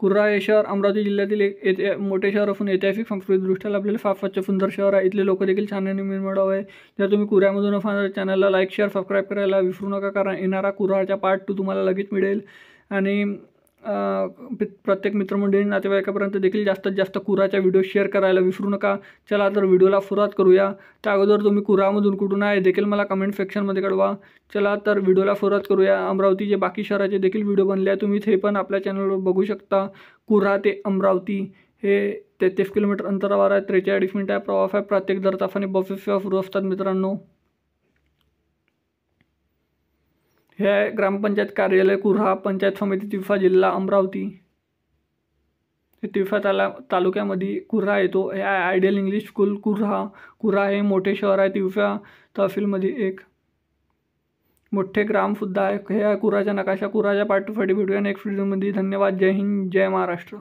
कुर्रा हे शहर अमरावती जिल्ह्यातील एक मोठे शहर असून ऐतिहासिक सांस्कृतिकदृष्ट्या लाभलेले फार स्वच्छ सुंदर शहर आहे. इथले लोक देखील छान आणि निर्मळ आहे. जर तुम्ही कुऱ्हामधून असाल चॅनलला लाईक शेअर सबस्क्राईब करायला विसरू नका, कारण येणारा कुऱ्हाडचा पार्ट 2 तुम्हाला लगेच मिळेल. आणि प्रत्येक मित्रमंडळी नातेवाईकापर्यंत देखील जास्तीत जास्त कुऱ्हाच्या व्हिडिओ शेअर करायला विसरू नका. चला तर व्हिडिओला सुरुवात करूया. त्या अगोदर तुम्ही कुऱ्हामधून कुठून आहे देखील मला कमेंट सेक्शनमध्ये कळवा. चला तर व्हिडिओला सुरुवात करूया. अमरावतीचे बाकी शहराचे देखील व्हिडिओ बनले आहे, तुम्ही ते पण आपल्या चॅनलवर बघू शकता. कुऱ्हा ते अमरावती हे 33 किलोमीटर अंतरावर आहे. 43 मिनिट प्रवास आहे. प्रत्येक दर तासाने बसेस सेवा सुरू असतात मित्रांनो. हे आहे ग्रामपंचायत कार्यालय कुऱ्हा, पंचायत समिती तिवसा, जिल्हा अमरावती. हे तिवसा तालुक्यामध्ये कुऱ्हा येतो. हे आहे ideal English school Kurha. Kurha हे मोठे शहर आहे. तिवसा तहसीलमध्ये एक मोठे ग्रामसुद्धा आहे. हे आहे कुऱ्हाचा नकाशा. कुऱ्हाच्या पार्ट 2 साठी भेटूया नेक्स्ट व्हिडिओमध्ये. धन्यवाद. जय हिंद, जय महाराष्ट्र.